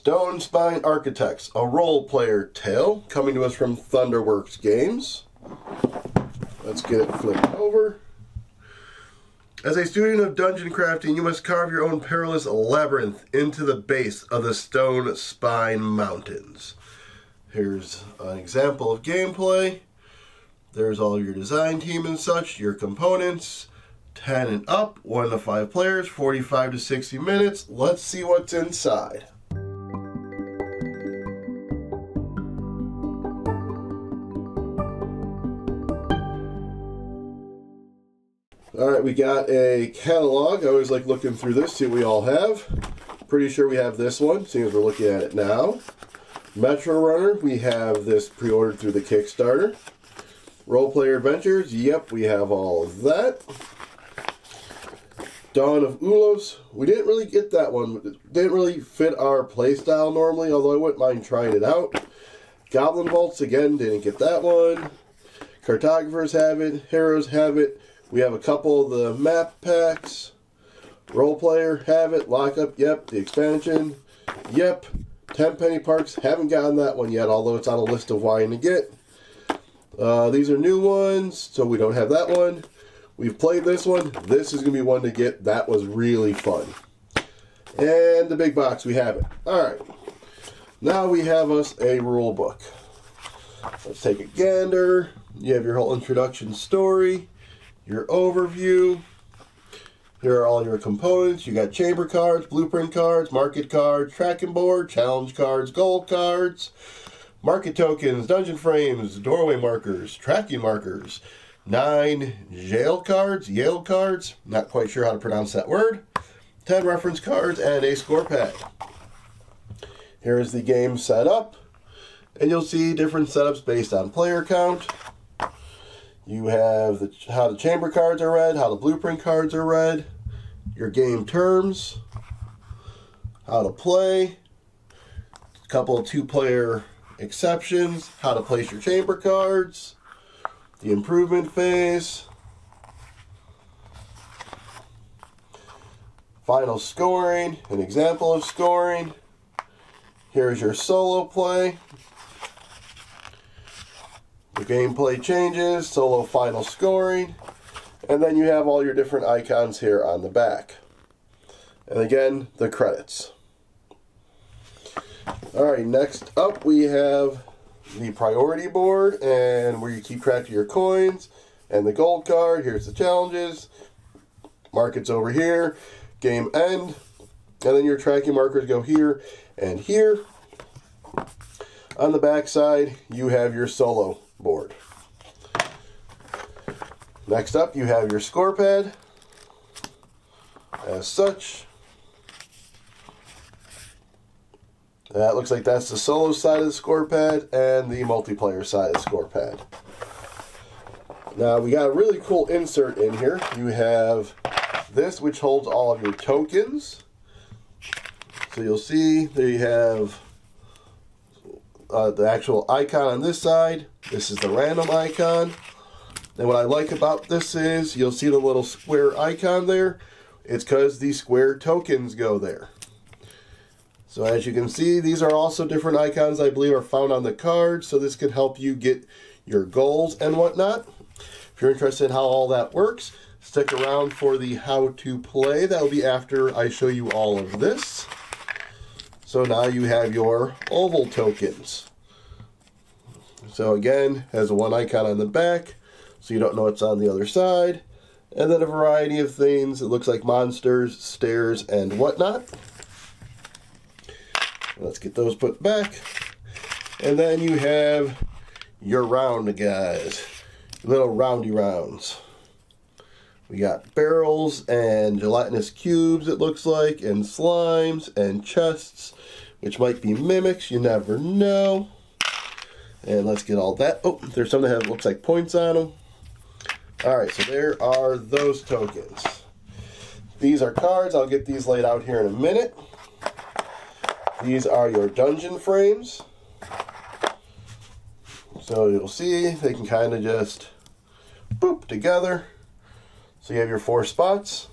Stonespine Architects, a role-player tale coming to us from Thunderworks Games. Let's get it flipped over. As a student of dungeon crafting, you must carve your own perilous labyrinth into the base of the Stonespine Mountains. Here's an example of gameplay. There's all your design team and such, your components. 10 and up, 1 to 5 players, 45 to 60 minutes. Let's see what's inside. Alright, we got a catalog. I always like looking through this, see what we all have. Pretty sure we have this one, seeing as we're looking at it now. Metro Runner, we have this pre-ordered through the Kickstarter. Role Player Adventures, yep, we have all of that. Dawn of Ulos, we didn't really get that one. It didn't really fit our playstyle normally, although I wouldn't mind trying it out. Goblin Vaults, again, didn't get that one. Cartographers have it, Heroes have it. We have a couple of the map packs. Role Player have it, Lockup, yep. The expansion, yep. 10 Penny Parks, haven't gotten that one yet, although it's on a list of wanting to get. These are new ones, so we don't have that one. We've played this one. This is going to be one to get. That was really fun. And the big box, we have it. Alright. Now we have us a rule book. Let's take a gander. You have your whole introduction story, your overview. Here are all your components. You got chamber cards, blueprint cards, market cards, tracking board, challenge cards, gold cards, market tokens, dungeon frames, doorway markers, tracking markers, 9 Yale cards, not quite sure how to pronounce that word, 10 reference cards, and a score pad. Here is the game setup, and you'll see different setups based on player count. You have how the chamber cards are read, how the blueprint cards are read, your game terms, how to play, a couple of 2-player exceptions, how to place your chamber cards, the improvement phase, final scoring, an example of scoring. Here's your solo play, the gameplay changes, solo final scoring, and then you have all your different icons here on the back. And again, the credits. Alright, next up we have the priority board, and where you keep track of your coins, and the gold card. Here's the challenges, markets over here, game end, and then your tracking markers go here and here. On the back side, you have your solo board. Next up, you have your score pad, as such. That looks like that's the solo side of the score pad and the multiplayer side of the score pad. Now we got a really cool insert in here. You have this, which holds all of your tokens. So you'll see there you have the actual icon on this side. This is the random icon. And what I like about this is you'll see the little square icon there. It's because the square tokens go there. So as you can see, these are also different icons I believe are found on the card, so this can help you get your goals and whatnot. If you're interested in how all that works, stick around for the how to play. That'll be after I show you all of this. So now you have your oval tokens. So again, has one icon on the back, so you don't know what's on the other side. And then a variety of things. It looks like monsters, stairs, and whatnot. Let's get those put back. And then you have your round guys, little roundy rounds. We got barrels and gelatinous cubes, it looks like, and slimes and chests, which might be mimics, you never know. And let's get all that. Oh, there's some that have, looks like points on them. Alright, so there are those tokens. These are cards. I'll get these laid out here in a minute. These are your dungeon frames. So you'll see they can kind of just boop together. So you have your 4 spots.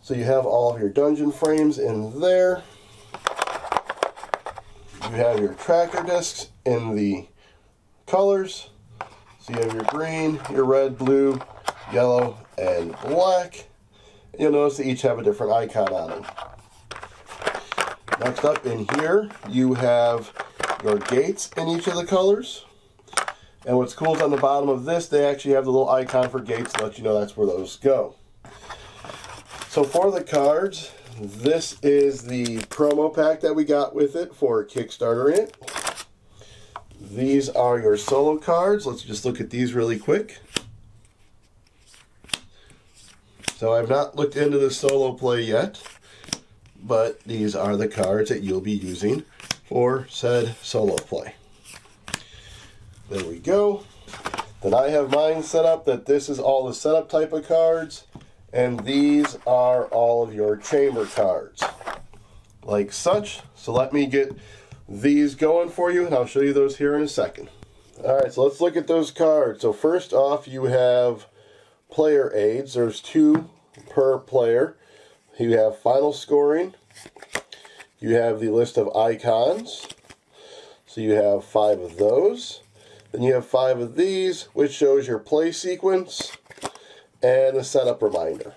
So you have all of your dungeon frames in there. you have your tracker discs in the colors. So you have your green, your red, blue, yellow, and black. You'll notice they each have a different icon on them. Next up in here, you have your gates in each of the colors. And what's cool is on the bottom of this, they actually have the little icon for gates to let you know that's where those go. So for the cards, this is the promo pack that we got with it for Kickstarter in it. These are your solo cards. Let's just look at these really quick. So I've not looked into the solo play yet, but these are the cards that you'll be using for said solo play. There we go. Then I have mine set up that this is all the setup type of cards, and these are all of your chamber cards, like such. So let me get these going for you, and I'll show you those here in a second. Alright, so let's look at those cards. So first off, you have player aids. There's 2 per player. You have final scoring. You have the list of icons. So you have 5 of those. Then you have 5 of these, which shows your play sequence and the setup reminder.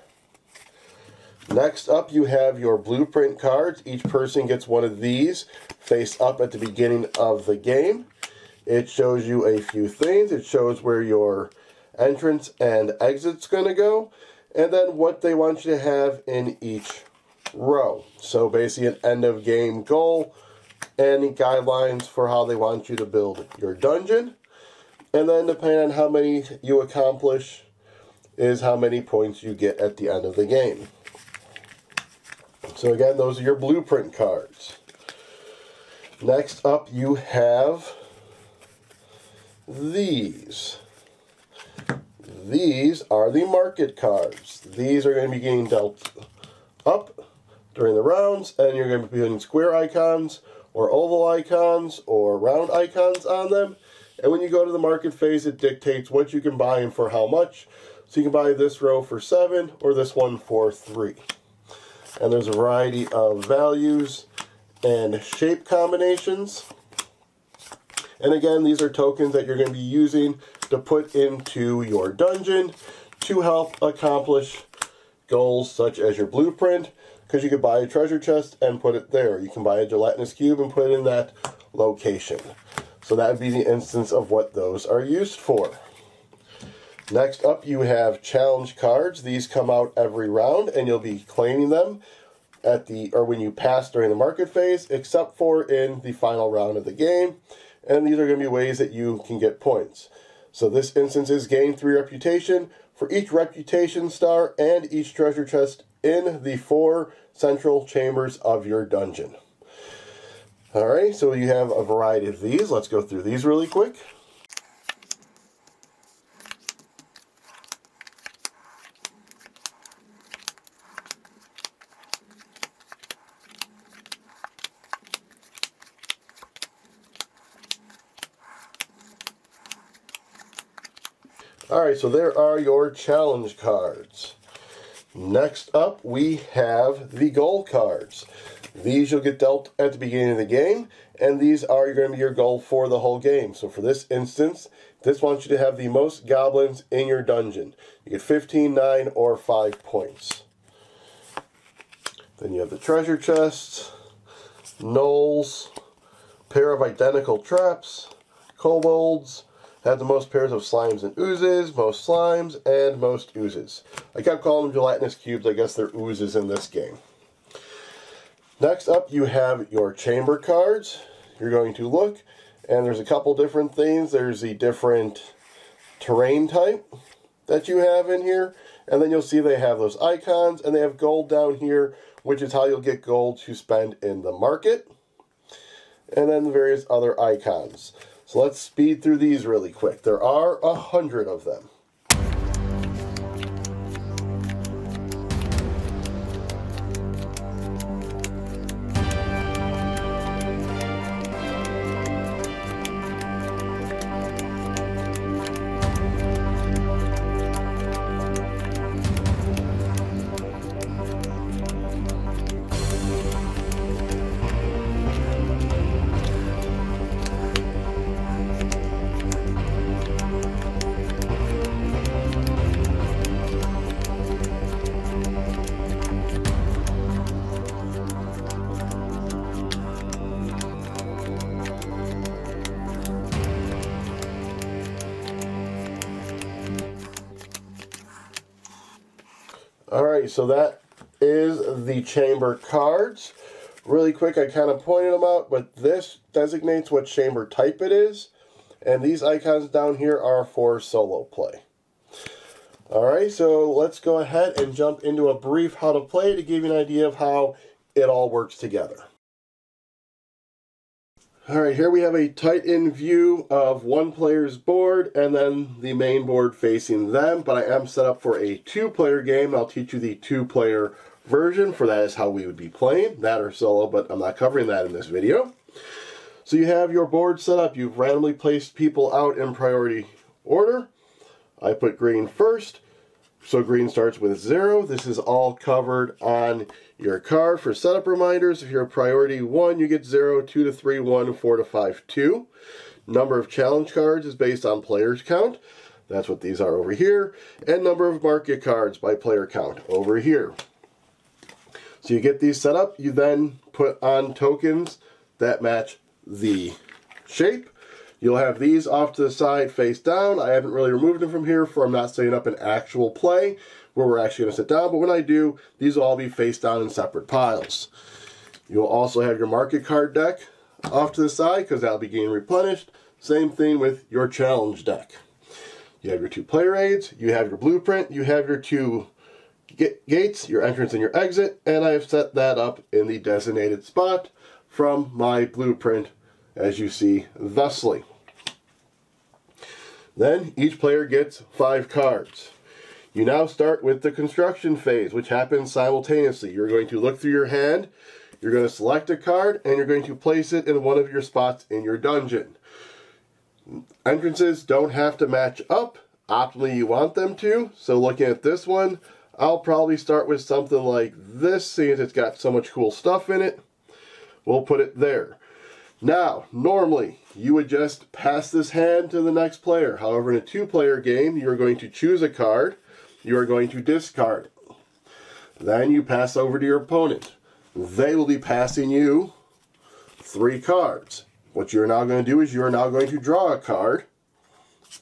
Next up, you have your blueprint cards. Each person gets one of these face up at the beginning of the game. It shows you a few things. It shows where your entrance and exit's going to go, and then what they want you to have in each row. So basically an end of game goal and guidelines for how they want you to build your dungeon. And then depending on how many you accomplish is how many points you get at the end of the game. So again, those are your blueprint cards. Next up, you have these. These are the market cards. These are going to be getting dealt up during the rounds, and you're going to be putting square icons or oval icons or round icons on them. And when you go to the market phase, it dictates what you can buy and for how much. So you can buy this row for 7 or this one for 3. And there's a variety of values and shape combinations. And again, these are tokens that you're going to be using to put into your dungeon to help accomplish goals such as your blueprint, because you could buy a treasure chest and put it there. You can buy a gelatinous cube and put it in that location. So that would be the instance of what those are used for. Next up, you have challenge cards. These come out every round, and you'll be claiming them at when you pass during the market phase, except for in the final round of the game. And these are going to be ways that you can get points. So this instance is gain 3 reputation for each reputation star and each treasure chest in the 4 central chambers of your dungeon. Alright, so you have a variety of these. Let's go through these really quick. Alright, so there are your challenge cards. Next up, we have the goal cards. These you'll get dealt at the beginning of the game, and these are going to be your goal for the whole game. So for this instance, this wants you to have the most goblins in your dungeon. You get 15, 9, or 5 points. Then you have the treasure chests, gnolls, pair of identical traps, kobolds, have the most pairs of slimes and oozes, most slimes, and most oozes. I kept calling them gelatinous cubes. I guess they're oozes in this game. Next up, you have your chamber cards. You're going to look, and there's a couple different things. There's the different terrain type that you have in here, and then you'll see they have those icons, and they have gold down here, which is how you'll get gold to spend in the market, and then the various other icons. So let's speed through these really quick. There are 100 of them. Alright, so that is the chamber cards. Really quick, I kind of pointed them out, but this designates what chamber type it is. And these icons down here are for solo play. Alright, so let's go ahead and jump into a brief how to play to give you an idea of how it all works together. Alright, here we have a tight-in view of one player's board and then the main board facing them, but I am set up for a two-player game. I'll teach you the two-player version, for that is how we would be playing, that or solo, but I'm not covering that in this video. So you have your board set up. You've randomly placed people out in priority order. I put green first, so green starts with 0. This is all covered on your card for setup reminders. If you're a priority 1, you get 0, 2 to 3, 1, 4 to 5, 2. Number of challenge cards is based on players count. That's what these are over here. And number of market cards by player count over here. So you get these set up. You then put on tokens that match the shape. You'll have these off to the side face down. I haven't really removed them from here, for I'm not setting up an actual play where we're actually going to sit down, but when I do, these will all be face down in separate piles. You'll also have your market card deck off to the side because that'll be getting replenished. Same thing with your challenge deck. You have your two player aids, you have your blueprint, you have your two gates, your entrance and your exit, and I have set that up in the designated spot from my blueprint, as you see thusly. Then each player gets 5 cards. You now start with the construction phase, which happens simultaneously. You're going to look through your hand, you're going to select a card, and you're going to place it in one of your spots in your dungeon. Entrances don't have to match up. Optimally, you want them to. So looking at this one, I'll probably start with something like this, seeing as it's got so much cool stuff in it. We'll put it there. Now, normally, you would just pass this hand to the next player. However, in a two-player game, you are going to choose a card. You are going to discard it. Then you pass over to your opponent. They will be passing you 3 cards. What you're now going to do is you are now going to draw a card.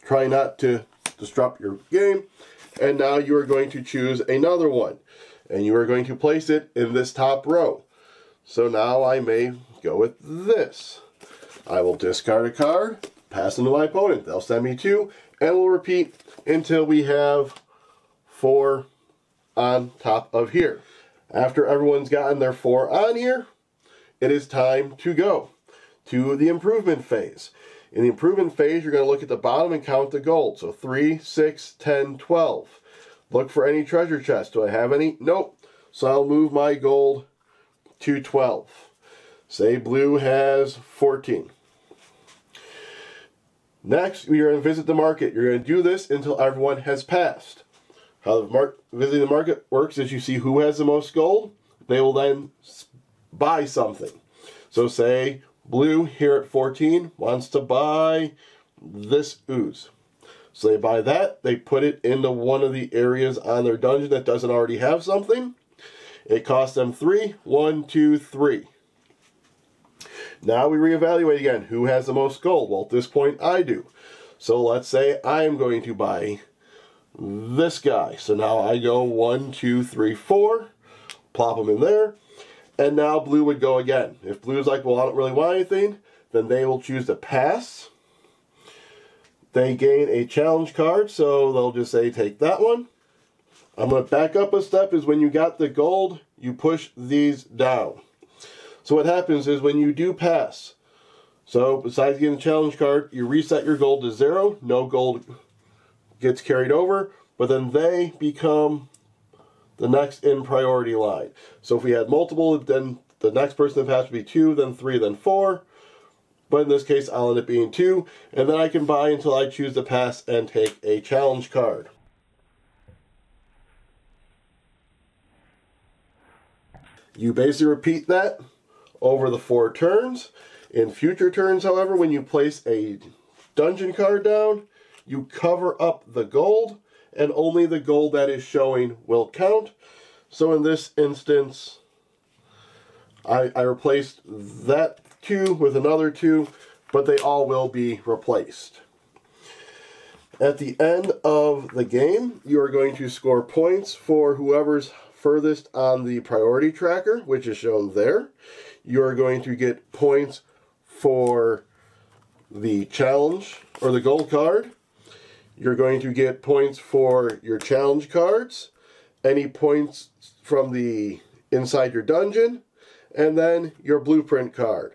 Try not to disrupt your game. And now you are going to choose another one. And you are going to place it in this top row. So now I may go with this. I will discard a card, pass them to my opponent. They'll send me 2, and we'll repeat until we have 4 on top of here. After everyone's gotten their 4 on here, it is time to go to the improvement phase. In the improvement phase, you're going to look at the bottom and count the gold. So 3, 6, 10, 12. Look for any treasure chests. Do I have any? Nope. So I'll move my gold to 12. Say blue has 14. Next, you're going to visit the market. You're going to do this until everyone has passed. How visiting the market works is you see who has the most gold. They will then buy something. So say blue here at 14 wants to buy this ooze. So they buy that. They put it into one of the areas on their dungeon that doesn't already have something. It costs them 3. 1, 2, 3. Now we reevaluate again. Who has the most gold? Well, at this point, I do. So let's say I am going to buy this guy. So now I go 1, 2, 3, 4. Plop them in there. And now blue would go again. If blue is like, well, I don't really want anything, then they will choose to pass. They gain a challenge card, so they'll just say, take that one. I'm going to back up a step. Is when you got the gold, you push these down. So what happens is when you do pass, so besides getting the challenge card, you reset your gold to 0. No gold gets carried over, but then they become the next in priority line. So if we had multiple, then the next person that passed would be 2, then 3, then 4. But in this case, I'll end up being 2, and then I can buy until I choose to pass and take a challenge card. You basically repeat that over the 4 turns. In future turns, however, when you place a dungeon card down, you cover up the gold, and only the gold that is showing will count. So in this instance, I replaced that 2 with another 2, but they all will be replaced. At the end of the game, you are going to score points for whoever's furthest on the priority tracker, which is shown there, you're going to get points for the challenge or the gold card. You're going to get points for your challenge cards, any points from the inside your dungeon, and then your blueprint card.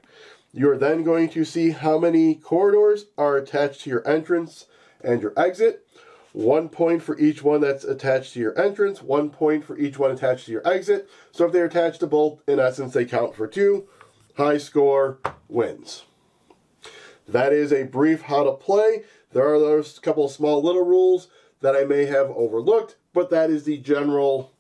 You're then going to see how many corridors are attached to your entrance and your exit. 1 point for each one that's attached to your entrance, 1 point for each one attached to your exit. So if they're attached to both, in essence, they count for 2. High score wins. That is a brief how to play. There are those couple of small little rules that I may have overlooked, but that is the general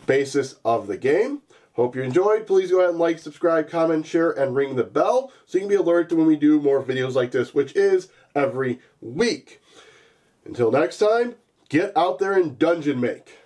basis of the game. Hope you enjoyed. Please go ahead and like, subscribe, comment, share, and ring the bell so you can be alerted when we do more videos like this, which is every week. Until next time, get out there and dungeon make.